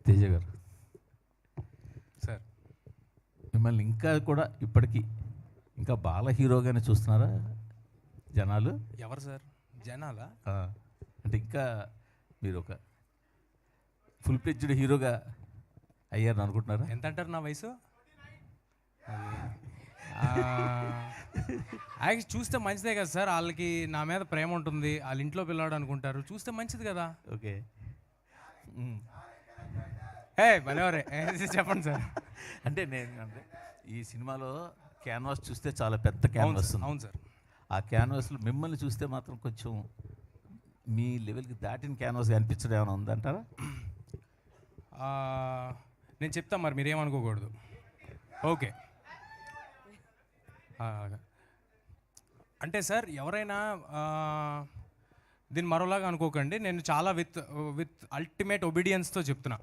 తేజ గారు సార్, మిమ్మల్ని ఇంకా కూడా ఇప్పటికీ ఇంకా బాల హీరోగానే చూస్తున్నారా జనాలు? ఎవరు సార్ జనాలా? అంటే ఇంకా మీరు ఒక ఫుల్ ప్లెడ్జ్డ్ హీరోగా అయ్యారని అనుకుంటున్నారా? ఎంత అంటారు నా వయసు? యాక్చువల్లీ చూస్తే మంచిదే కదా సార్, వాళ్ళకి నా మీద ప్రేమ ఉంటుంది, వాళ్ళ ఇంట్లో పిల్లవాడు అనుకుంటారు, చూస్తే మంచిది కదా. ఓకే, భలేవరే చెప్పండి సార్. అంటే ఈ సినిమాలో క్యాన్వాస్ చూస్తే చాలా పెద్ద క్యాన్వాస్. అవును సార్. ఆ క్యాన్వాస్లో మిమ్మల్ని చూస్తే మాత్రం కొంచెం మీ లెవెల్కి దాటిన క్యాన్వాస్ అనిపించడం ఏమైనా ఉందంటారా? నేను చెప్తా, మరి మీరేమనుకోకూడదు. ఓకే, అంటే సార్ ఎవరైనా దీన్ని మరోలాగా అనుకోకండి, నేను చాలా విత్ అల్టిమేట్ ఒబీడియన్స్తో చెప్తున్నా.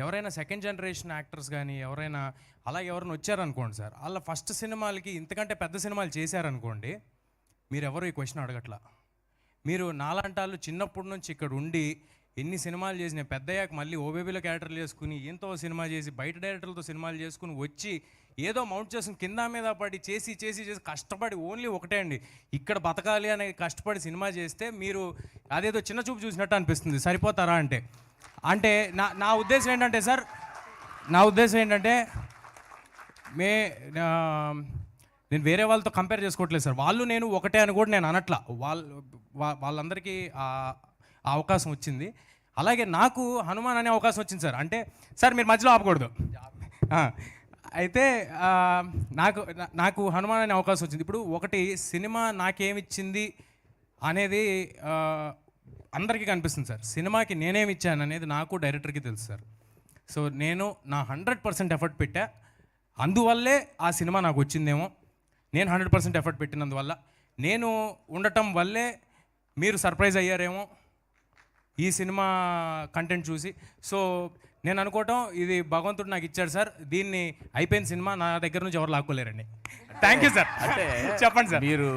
ఎవరైనా సెకండ్ జనరేషన్ యాక్టర్స్ కానీ ఎవరైనా అలా ఎవరైనా వచ్చారనుకోండి సార్, వాళ్ళ ఫస్ట్ సినిమాలకి ఇంతకంటే పెద్ద సినిమాలు చేశారనుకోండి, మీరు ఎవరు ఈ క్వశ్చన్ అడగట్లా. మీరు నాలాంటి వాళ్ళు చిన్నప్పటి నుంచి ఇక్కడ ఉండి ఎన్ని సినిమాలు చేసిన, పెద్దయ్యాక మళ్ళీ ఓబేబీలో క్యారెక్టర్లు చేసుకుని ఎంతో సినిమా చేసి బయట డైరెక్టర్లతో సినిమాలు చేసుకుని వచ్చి ఏదో మౌంట్ చేసుకుని కింద మీద పడి చేసి కష్టపడి ఓన్లీ ఒకటే అండి, ఇక్కడ బతకాలి అనే కష్టపడి సినిమా చేస్తే మీరు అదేదో చిన్న చూపు చూసినట్టు అనిపిస్తుంది. సరిపోతారా అంటే అంటే నా ఉద్దేశం ఏంటంటే సార్, నేను వేరే వాళ్ళతో కంపేర్ చేసుకోవట్లేదు సార్. వాళ్ళు నేను ఒకటే అని కూడా నేను అనట్లా. వాళ్ళందరికీ ఆ అవకాశం వచ్చింది. అలాగే నాకు హనుమాన్ అనే అవకాశం వచ్చింది సార్. అంటే సార్ మీరు మధ్యలో ఆపకూడదు. అయితే నాకు హనుమాన్ అనే అవకాశం వచ్చింది. ఇప్పుడు ఒకటి సినిమా నాకేమిచ్చింది అనేది అందరికీ కనిపిస్తుంది సార్. సినిమాకి నేనేమి ఇచ్చాను అనేది నాకు డైరెక్టర్కి తెలుసు సార్. సో నేను నా 100% ఎఫర్ట్ పెట్టా, అందువల్లే ఆ సినిమా నాకు వచ్చిందేమో. నేను 100% ఎఫర్ట్ పెట్టినందువల్ల, నేను ఉండటం వల్లే మీరు సర్ప్రైజ్ అయ్యారేమో ఈ సినిమా కంటెంట్ చూసి. సో నేను అనుకోవటం ఇది భగవంతుడు నాకు ఇచ్చాడు సార్, దీన్ని అయిపోయిన సినిమా నా దగ్గర నుంచి ఎవరు లాక్కోలేరండి. Thank you sir. అంటే చెప్పండి సార్. మీరు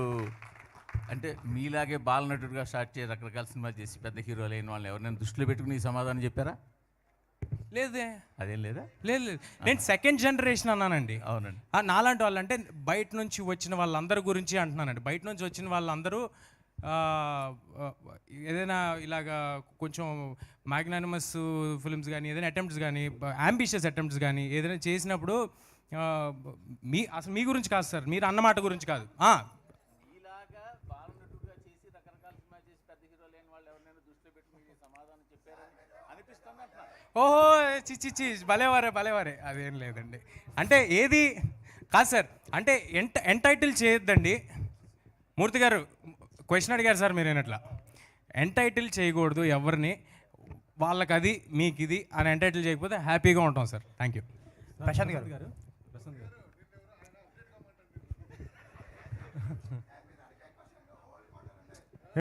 అంటే మీలాగే బాలనటుడిగా స్టార్ట్ చేసి రకరకాల సినిమాలు చేసి పెద్ద హీరోలు అయిన వాళ్ళని ఎవరైనా దృష్టిలో పెట్టుకుని ఈ సమాధానం చెప్పారా? లేదే. అదేం లేదా? లేదు, నేను సెకండ్ జనరేషన్ అన్నానండి. అవునండి. నాలాంటి వాళ్ళు అంటే బయట నుంచి వచ్చిన వాళ్ళందరి గురించి అంటున్నానండి. బయట నుంచి వచ్చిన వాళ్ళందరూ ఏదైనా ఇలాగా కొంచెం మ్యాగ్నానిమస్ ఫిల్మ్స్ కానీ ఏదైనా అటెంప్ట్స్ కానీ అంబిషియస్ అటెంప్ట్స్ కానీ ఏదైనా చేసినప్పుడు అసలు మీ గురించి కాదు సార్, మీరు అన్నమాట గురించి కాదు. ఓహో చిచ్చి భలేవారే అదేం లేదండి. అంటే ఏది కాదు సార్, అంటే ఎంటైటిల్ చేయొద్దండి. మూర్తి గారు క్వశ్చన్ అడిగారు సార్, మీరేనట్లా ఎంటైటిల్ చేయకూడదు ఎవరిని. వాళ్ళకి అది మీకు ఇది అని ఎంటైటిల్ చేయకపోతే హ్యాపీగా ఉంటాం సార్. Thank you. ప్రశాంత్ గారు